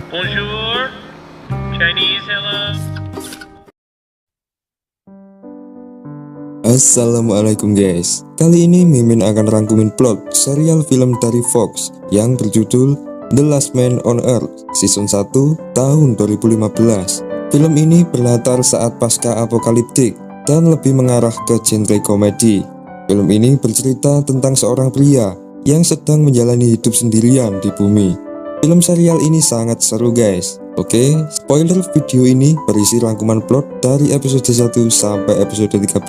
Bonjour, Chinese, hello. Assalamualaikum guys. Kali ini Mimin akan rangkumin plot serial film dari Fox yang berjudul The Last Man on Earth Season 1 tahun 2015. Film ini berlatar saat pasca apokaliptik dan lebih mengarah ke genre komedi. Film ini bercerita tentang seorang pria yang sedang menjalani hidup sendirian di bumi. Film serial ini sangat seru guys. Oke, spoiler video ini berisi rangkuman plot dari episode 1 sampai episode 13.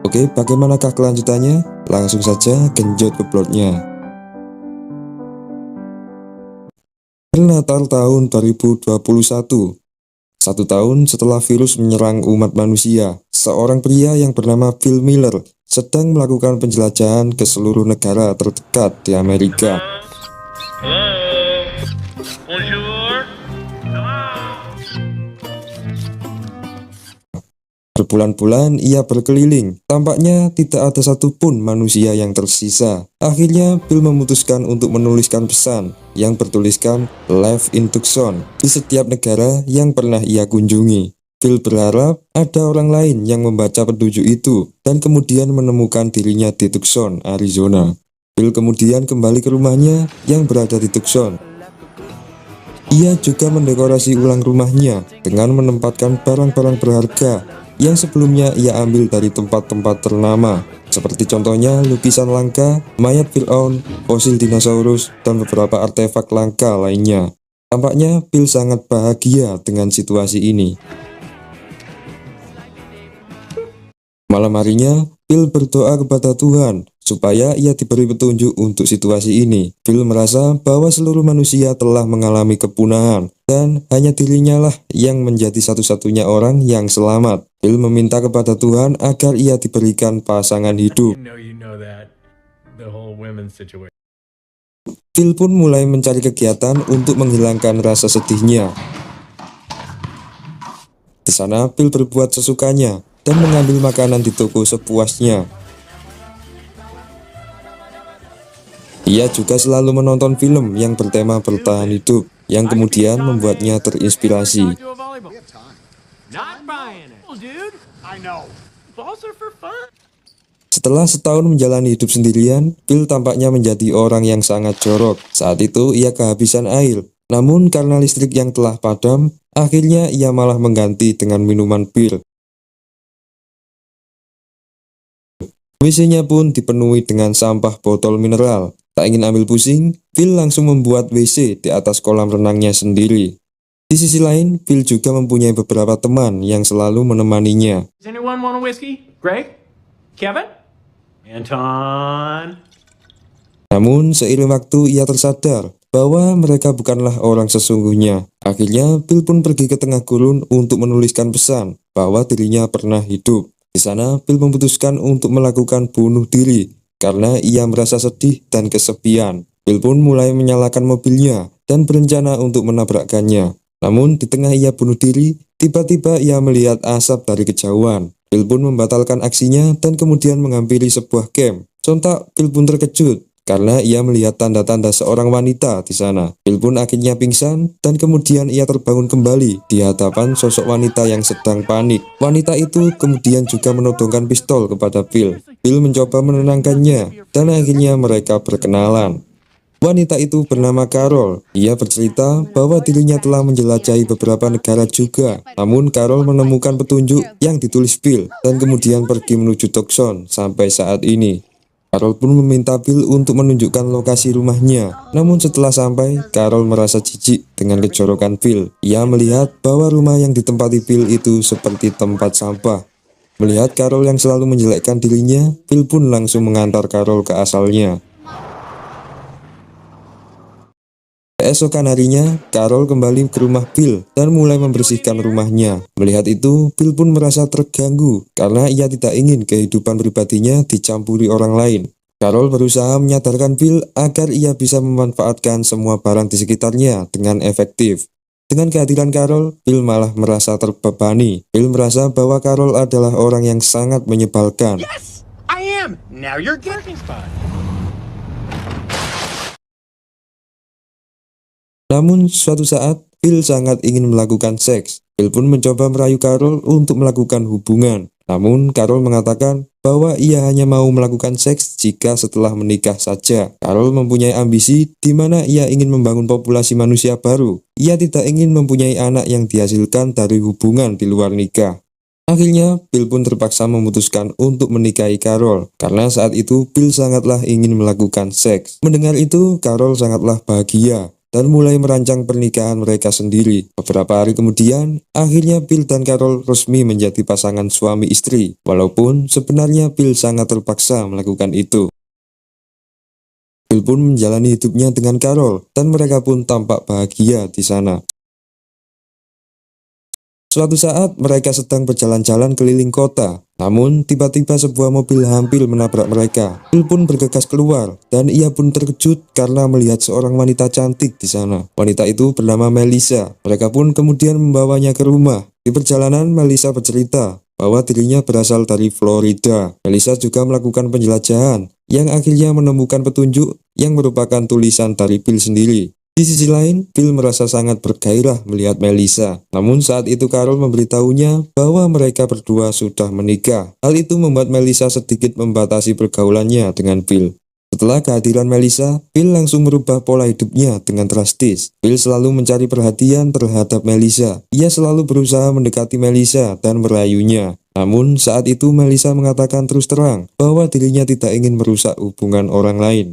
Oke, bagaimanakah kelanjutannya? Langsung saja genjot ke plotnya. Berlatar tahun 2021. 1 tahun setelah virus menyerang umat manusia, seorang pria yang bernama Bill Miller sedang melakukan penjelajahan ke seluruh negara terdekat di Amerika. Hello. Bonjour. Hello. Berbulan-bulan ia berkeliling, tampaknya tidak ada satupun manusia yang tersisa. Akhirnya Bill memutuskan untuk menuliskan pesan yang bertuliskan Live in Tucson di setiap negara yang pernah ia kunjungi. Bill berharap ada orang lain yang membaca petunjuk itu dan kemudian menemukan dirinya di Tucson, Arizona. Bill kemudian kembali ke rumahnya yang berada di Tucson. Ia juga mendekorasi ulang rumahnya dengan menempatkan barang-barang berharga yang sebelumnya ia ambil dari tempat-tempat ternama, seperti contohnya lukisan langka, mayat Fir'aun, fosil dinosaurus, dan beberapa artefak langka lainnya. Tampaknya Bill sangat bahagia dengan situasi ini. Malam harinya, Bill berdoa kepada Tuhan supaya ia diberi petunjuk untuk situasi ini. Bill merasa bahwa seluruh manusia telah mengalami kepunahan dan hanya dirinya lah yang menjadi satu-satunya orang yang selamat. Bill meminta kepada Tuhan agar ia diberikan pasangan hidup. Bill pun mulai mencari kegiatan untuk menghilangkan rasa sedihnya. Di sana, Bill berbuat sesukanya dan mengambil makanan di toko sepuasnya. Ia juga selalu menonton film yang bertema bertahan hidup, yang kemudian membuatnya terinspirasi. Setelah setahun menjalani hidup sendirian, Bill tampaknya menjadi orang yang sangat jorok. Saat itu ia kehabisan air, namun karena listrik yang telah padam, akhirnya ia malah mengganti dengan minuman bir. WC-nya pun dipenuhi dengan sampah botol mineral. Tak ingin ambil pusing, Bill langsung membuat WC di atas kolam renangnya sendiri. Di sisi lain, Bill juga mempunyai beberapa teman yang selalu menemaninya. Does anyone want a whiskey? Greg? Kevin? Anton? Namun, seiring waktu ia tersadar bahwa mereka bukanlah orang sesungguhnya. Akhirnya, Bill pun pergi ke tengah gurun untuk menuliskan pesan bahwa dirinya pernah hidup. Di sana, Bill memutuskan untuk melakukan bunuh diri karena ia merasa sedih dan kesepian. Bill pun mulai menyalakan mobilnya dan berencana untuk menabrakkannya. Namun di tengah ia bunuh diri, tiba-tiba ia melihat asap dari kejauhan. Bill pun membatalkan aksinya dan kemudian menghampiri sebuah camp. Sontak Bill pun terkejut karena ia melihat tanda-tanda seorang wanita di sana. Bill pun akhirnya pingsan dan kemudian ia terbangun kembali di hadapan sosok wanita yang sedang panik. Wanita itu kemudian juga menodongkan pistol kepada Bill. Bill mencoba menenangkannya dan akhirnya mereka berkenalan. Wanita itu bernama Carol. Ia bercerita bahwa dirinya telah menjelajahi beberapa negara juga. Namun Carol menemukan petunjuk yang ditulis Bill dan kemudian pergi menuju Tucson sampai saat ini. Carol pun meminta Bill untuk menunjukkan lokasi rumahnya. Namun setelah sampai, Carol merasa jijik dengan kejorokan Bill. Ia melihat bahwa rumah yang ditempati Bill itu seperti tempat sampah. Melihat Carol yang selalu menjelekkan dirinya, Bill pun langsung mengantar Carol ke asalnya. Keesokan harinya, Carol kembali ke rumah Bill dan mulai membersihkan rumahnya. Melihat itu, Bill pun merasa terganggu karena ia tidak ingin kehidupan pribadinya dicampuri orang lain. Carol berusaha menyadarkan Bill agar ia bisa memanfaatkan semua barang di sekitarnya dengan efektif. Dengan kehadiran Carol, Bill malah merasa terbebani. Bill merasa bahwa Carol adalah orang yang sangat menyebalkan. Yes, I am. Now you're getting spot. Namun suatu saat Bill sangat ingin melakukan seks. Bill pun mencoba merayu Carol untuk melakukan hubungan. Namun Carol mengatakan bahwa ia hanya mau melakukan seks jika setelah menikah saja. Carol mempunyai ambisi di mana ia ingin membangun populasi manusia baru. Ia tidak ingin mempunyai anak yang dihasilkan dari hubungan di luar nikah. Akhirnya, Bill pun terpaksa memutuskan untuk menikahi Carol, karena saat itu Bill sangatlah ingin melakukan seks. Mendengar itu, Carol sangatlah bahagia, dan mulai merancang pernikahan mereka sendiri. Beberapa hari kemudian, akhirnya Bill dan Carol resmi menjadi pasangan suami istri, walaupun sebenarnya Bill sangat terpaksa melakukan itu. Bill pun menjalani hidupnya dengan Carol, dan mereka pun tampak bahagia di sana. Suatu saat mereka sedang berjalan-jalan keliling kota, namun tiba-tiba sebuah mobil hampir menabrak mereka. Bill pun bergegas keluar, dan ia pun terkejut karena melihat seorang wanita cantik di sana. Wanita itu bernama Melissa. Mereka pun kemudian membawanya ke rumah. Di perjalanan, Melissa bercerita bahwa dirinya berasal dari Florida. Melissa juga melakukan penjelajahan, yang akhirnya menemukan petunjuk yang merupakan tulisan dari Bill sendiri. Di sisi lain, Bill merasa sangat bergairah melihat Melissa. Namun saat itu Carol memberitahunya bahwa mereka berdua sudah menikah. Hal itu membuat Melissa sedikit membatasi pergaulannya dengan Bill. Setelah kehadiran Melissa, Bill langsung merubah pola hidupnya dengan drastis. Bill selalu mencari perhatian terhadap Melissa. Ia selalu berusaha mendekati Melissa dan merayunya. Namun saat itu Melissa mengatakan terus terang bahwa dirinya tidak ingin merusak hubungan orang lain.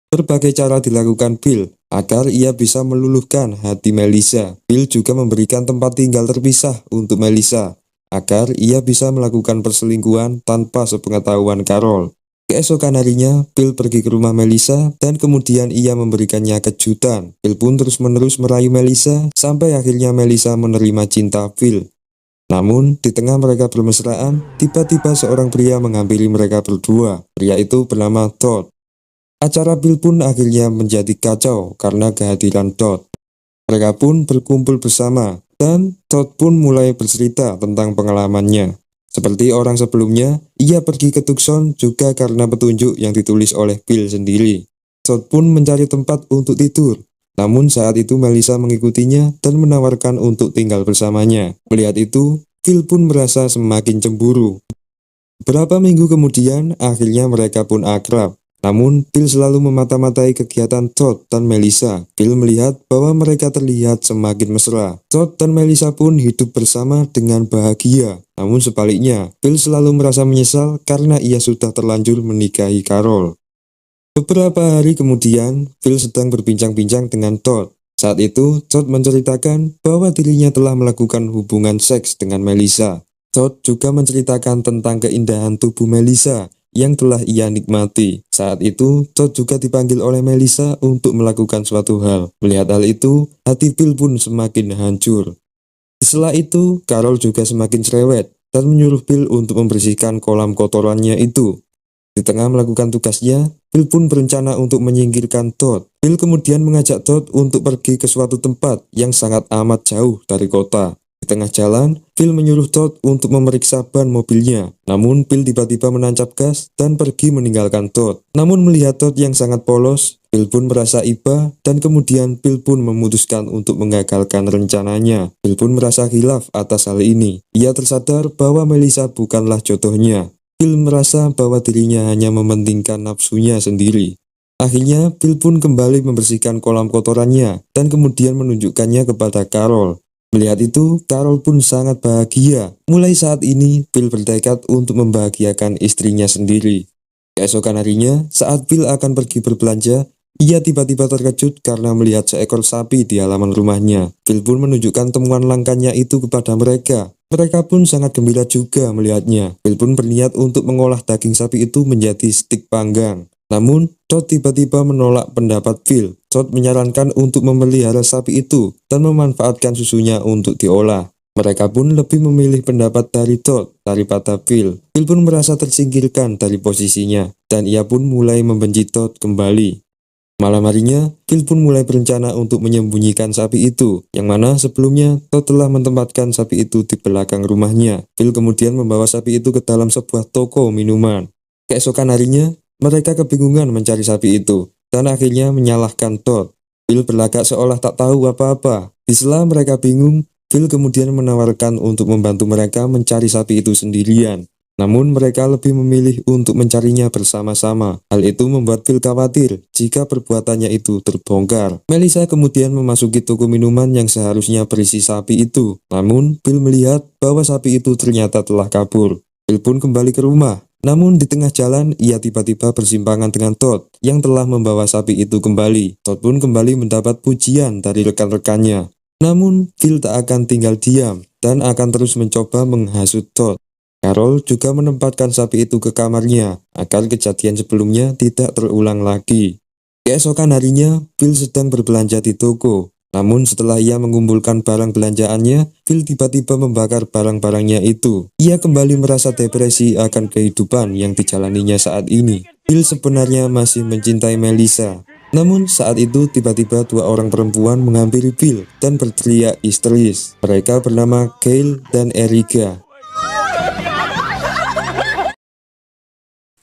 Berbagai cara dilakukan Bill agar ia bisa meluluhkan hati Melissa. Bill juga memberikan tempat tinggal terpisah untuk Melissa agar ia bisa melakukan perselingkuhan tanpa sepengetahuan Carol. Keesokan harinya, Bill pergi ke rumah Melissa dan kemudian ia memberikannya kejutan. Bill pun terus-menerus merayu Melissa sampai akhirnya Melissa menerima cinta Bill. Namun, di tengah mereka bermesraan, tiba-tiba seorang pria menghampiri mereka berdua. Pria itu bernama Todd. Acara Bill pun akhirnya menjadi kacau karena kehadiran Todd. Mereka pun berkumpul bersama, dan Todd pun mulai bercerita tentang pengalamannya. Seperti orang sebelumnya, ia pergi ke Tucson juga karena petunjuk yang ditulis oleh Bill sendiri. Todd pun mencari tempat untuk tidur. Namun saat itu Melissa mengikutinya dan menawarkan untuk tinggal bersamanya. Melihat itu, Bill pun merasa semakin cemburu. Beberapa minggu kemudian, akhirnya mereka pun akrab. Namun, Bill selalu memata-matai kegiatan Todd dan Melissa. Bill melihat bahwa mereka terlihat semakin mesra. Todd dan Melissa pun hidup bersama dengan bahagia. Namun sebaliknya, Bill selalu merasa menyesal karena ia sudah terlanjur menikahi Carol. Beberapa hari kemudian, Bill sedang berbincang-bincang dengan Todd. Saat itu, Todd menceritakan bahwa dirinya telah melakukan hubungan seks dengan Melissa. Todd juga menceritakan tentang keindahan tubuh Melissa yang telah ia nikmati. Saat itu, Todd juga dipanggil oleh Melissa untuk melakukan suatu hal. Melihat hal itu, hati Bill pun semakin hancur. Setelah itu, Carol juga semakin cerewet dan menyuruh Bill untuk membersihkan kolam kotorannya itu. Di tengah melakukan tugasnya, Bill pun berencana untuk menyingkirkan Todd. Bill kemudian mengajak Todd untuk pergi ke suatu tempat yang sangat amat jauh dari kota. Di tengah jalan, Bill menyuruh Todd untuk memeriksa ban mobilnya. Namun Bill tiba-tiba menancap gas dan pergi meninggalkan Todd. Namun melihat Todd yang sangat polos, Bill pun merasa iba dan kemudian Bill pun memutuskan untuk menggagalkan rencananya. Bill pun merasa khilaf atas hal ini. Ia tersadar bahwa Melissa bukanlah jodohnya. Bill merasa bahwa dirinya hanya mementingkan nafsunya sendiri. Akhirnya Bill pun kembali membersihkan kolam kotorannya dan kemudian menunjukkannya kepada Carol. Melihat itu, Carol pun sangat bahagia. Mulai saat ini, Bill bertekad untuk membahagiakan istrinya sendiri. Keesokan harinya, saat Bill akan pergi berbelanja, ia tiba-tiba terkejut karena melihat seekor sapi di halaman rumahnya. Bill pun menunjukkan temuan langkahnya itu kepada mereka. Mereka pun sangat gembira juga melihatnya. Bill pun berniat untuk mengolah daging sapi itu menjadi stik panggang. Namun, Todd tiba-tiba menolak pendapat Bill. Todd menyarankan untuk memelihara sapi itu dan memanfaatkan susunya untuk diolah. Mereka pun lebih memilih pendapat dari Todd daripada Bill. Bill pun merasa tersingkirkan dari posisinya, dan ia pun mulai membenci Todd kembali. Malam harinya, Bill pun mulai berencana untuk menyembunyikan sapi itu, yang mana sebelumnya Todd telah menempatkan sapi itu di belakang rumahnya. Bill kemudian membawa sapi itu ke dalam sebuah toko minuman. Keesokan harinya, mereka kebingungan mencari sapi itu, dan akhirnya menyalahkan Todd. Bill berlagak seolah tak tahu apa-apa. Di sela mereka bingung, Phil kemudian menawarkan untuk membantu mereka mencari sapi itu sendirian. Namun mereka lebih memilih untuk mencarinya bersama-sama. Hal itu membuat Phil khawatir jika perbuatannya itu terbongkar. Melissa kemudian memasuki toko minuman yang seharusnya berisi sapi itu. Namun Phil melihat bahwa sapi itu ternyata telah kabur. Phil pun kembali ke rumah. Namun di tengah jalan ia tiba-tiba bersimpangan dengan Todd yang telah membawa sapi itu kembali. Todd pun kembali mendapat pujian dari rekan-rekannya. Namun Phil tak akan tinggal diam dan akan terus mencoba menghasut Todd. Carol juga menempatkan sapi itu ke kamarnya agar kejadian sebelumnya tidak terulang lagi. Keesokan harinya, Phil sedang berbelanja di toko. Namun setelah ia mengumpulkan barang belanjaannya, Phil tiba-tiba membakar barang-barangnya itu. Ia kembali merasa depresi akan kehidupan yang dijalaninya saat ini. Phil sebenarnya masih mencintai Melissa. Namun saat itu tiba-tiba dua orang perempuan menghampiri Phil dan berteriak histeris. Mereka bernama Gail dan Erica.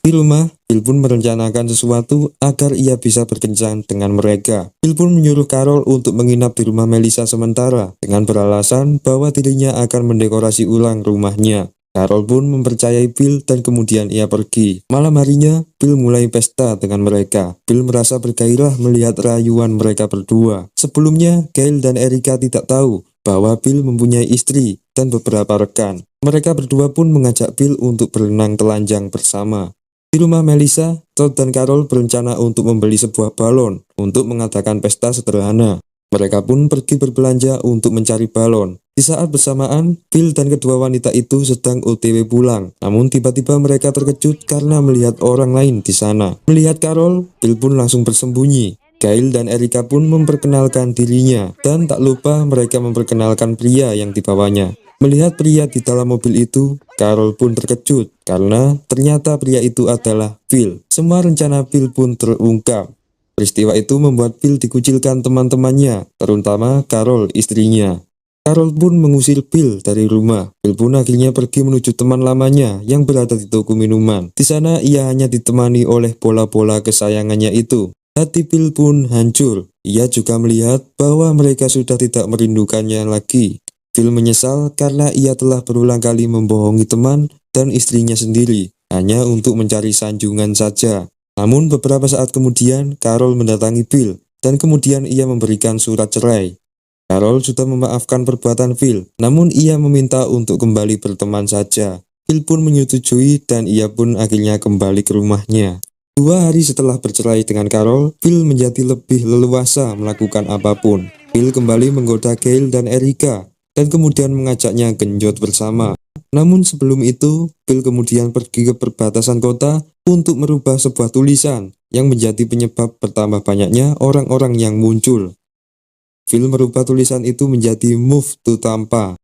Di rumah, Phil pun merencanakan sesuatu agar ia bisa berkencan dengan mereka. Phil pun menyuruh Carol untuk menginap di rumah Melissa sementara dengan beralasan bahwa dirinya akan mendekorasi ulang rumahnya. Carol pun mempercayai Phil dan kemudian ia pergi. Malam harinya, Phil mulai pesta dengan mereka. Phil merasa bergairah melihat rayuan mereka berdua. Sebelumnya, Gail dan Erica tidak tahu bahwa Phil mempunyai istri dan beberapa rekan. Mereka berdua pun mengajak Phil untuk berenang telanjang bersama. Di rumah Melissa, Todd dan Carol berencana untuk membeli sebuah balon untuk mengadakan pesta sederhana. Mereka pun pergi berbelanja untuk mencari balon. Di saat bersamaan, Phil dan kedua wanita itu sedang OTW pulang. Namun tiba-tiba mereka terkejut karena melihat orang lain di sana. Melihat Carol, Phil pun langsung bersembunyi. Gail dan Erica pun memperkenalkan dirinya. Dan tak lupa mereka memperkenalkan pria yang dibawanya. Melihat pria di dalam mobil itu, Carol pun terkejut karena ternyata pria itu adalah Phil. Semua rencana Phil pun terungkap. Peristiwa itu membuat Phil dikucilkan teman-temannya, terutama Carol istrinya. Carol pun mengusir Phil dari rumah. Phil pun akhirnya pergi menuju teman lamanya yang berada di toko minuman. Di sana ia hanya ditemani oleh bola-bola kesayangannya itu. Hati Phil pun hancur. Ia juga melihat bahwa mereka sudah tidak merindukannya lagi. Phil menyesal karena ia telah berulang kali membohongi teman dan istrinya sendiri, hanya untuk mencari sanjungan saja. Namun beberapa saat kemudian, Carol mendatangi Phil, dan kemudian ia memberikan surat cerai. Carol sudah memaafkan perbuatan Phil, namun ia meminta untuk kembali berteman saja. Phil pun menyetujui dan ia pun akhirnya kembali ke rumahnya. 2 hari setelah bercerai dengan Carol, Phil menjadi lebih leluasa melakukan apapun. Phil kembali menggoda Gail dan Erica, dan kemudian mengajaknya genjot bersama. Namun sebelum itu, Phil kemudian pergi ke perbatasan kota untuk merubah sebuah tulisan yang menjadi penyebab bertambah banyaknya orang-orang yang muncul. Phil merubah tulisan itu menjadi Move to Tampa.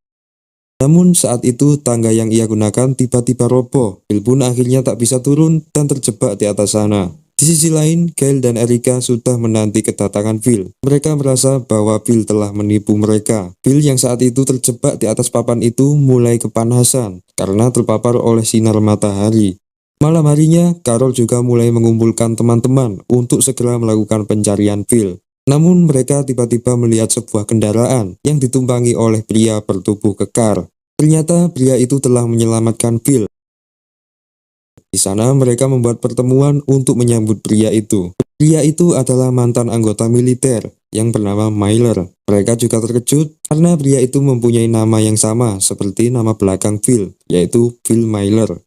Namun saat itu tangga yang ia gunakan tiba-tiba roboh. Phil pun akhirnya tak bisa turun dan terjebak di atas sana. Di sisi lain, Gail dan Erica sudah menanti kedatangan Phil. Mereka merasa bahwa Phil telah menipu mereka. Phil yang saat itu terjebak di atas papan itu mulai kepanasan karena terpapar oleh sinar matahari. Malam harinya, Carol juga mulai mengumpulkan teman-teman untuk segera melakukan pencarian Phil. Namun mereka tiba-tiba melihat sebuah kendaraan yang ditumpangi oleh pria bertubuh kekar. Ternyata pria itu telah menyelamatkan Phil. Di sana mereka membuat pertemuan untuk menyambut pria itu. Pria itu adalah mantan anggota militer yang bernama Myler. Mereka juga terkejut karena pria itu mempunyai nama yang sama seperti nama belakang Phil, yaitu Phil Myler.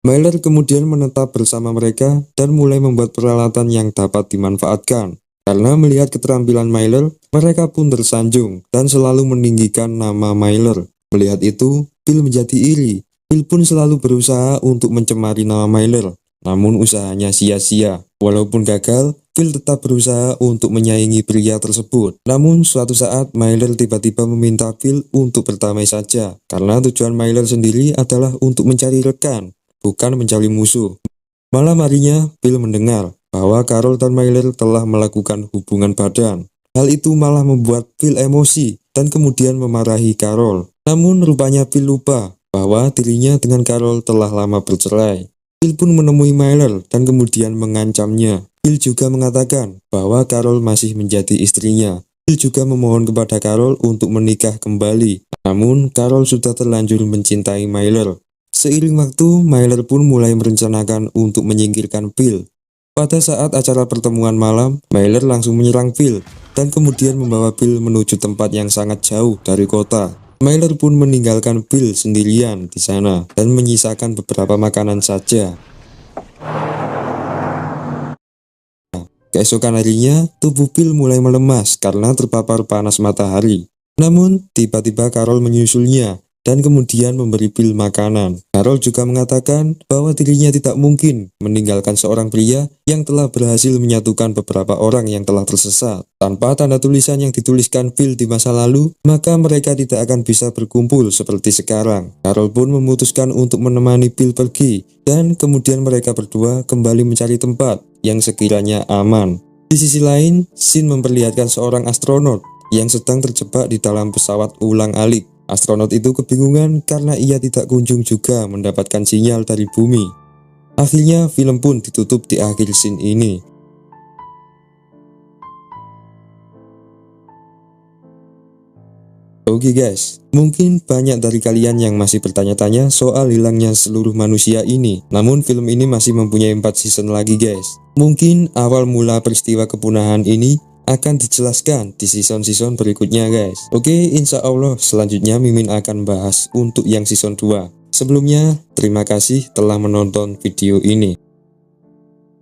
Myler kemudian menetap bersama mereka dan mulai membuat peralatan yang dapat dimanfaatkan. Karena melihat keterampilan Myler, mereka pun tersanjung dan selalu meninggikan nama Myler. Melihat itu, Phil menjadi iri. Phil pun selalu berusaha untuk mencemari nama Myler, namun usahanya sia-sia. Walaupun gagal, Phil tetap berusaha untuk menyaingi pria tersebut. Namun suatu saat Myler tiba-tiba meminta Phil untuk berdamai saja, karena tujuan Myler sendiri adalah untuk mencari rekan, bukan mencari musuh. Malam harinya, Phil mendengar bahwa Carol dan Myler telah melakukan hubungan badan. Hal itu malah membuat Phil emosi dan kemudian memarahi Carol. Namun rupanya Phil lupa bahwa dirinya dengan Carol telah lama bercerai. Phil pun menemui Myler dan kemudian mengancamnya. Phil juga mengatakan bahwa Carol masih menjadi istrinya Bill juga memohon kepada Carol untuk menikah kembali. Namun, Carol sudah terlanjur mencintai Myler. Seiring waktu, Myler pun mulai merencanakan untuk menyingkirkan Bill. Pada saat acara pertemuan malam, Myler langsung menyerang Bill dan kemudian membawa Bill menuju tempat yang sangat jauh dari kota. Myler pun meninggalkan Bill sendirian di sana dan menyisakan beberapa makanan saja. Keesokan harinya, tubuh Bill mulai melemas karena terpapar panas matahari. Namun, tiba-tiba Carol menyusulnya dan kemudian memberi Bill makanan. Carol juga mengatakan bahwa dirinya tidak mungkin meninggalkan seorang pria yang telah berhasil menyatukan beberapa orang yang telah tersesat. Tanpa tanda tulisan yang dituliskan Bill di masa lalu, maka mereka tidak akan bisa berkumpul seperti sekarang. Carol pun memutuskan untuk menemani Bill pergi, dan kemudian mereka berdua kembali mencari tempat yang sekiranya aman. Di sisi lain, scene memperlihatkan seorang astronot yang sedang terjebak di dalam pesawat ulang-alik. Astronot itu kebingungan karena ia tidak kunjung juga mendapatkan sinyal dari bumi. Akhirnya film pun ditutup di akhir scene ini. Oke guys, mungkin banyak dari kalian yang masih bertanya-tanya soal hilangnya seluruh manusia ini. Namun film ini masih mempunyai 4 season lagi guys. Mungkin awal mula peristiwa kepunahan ini akan dijelaskan di season-season berikutnya guys. Oke, insya Allah selanjutnya Mimin akan bahas untuk yang season 2. Sebelumnya, terima kasih telah menonton video ini.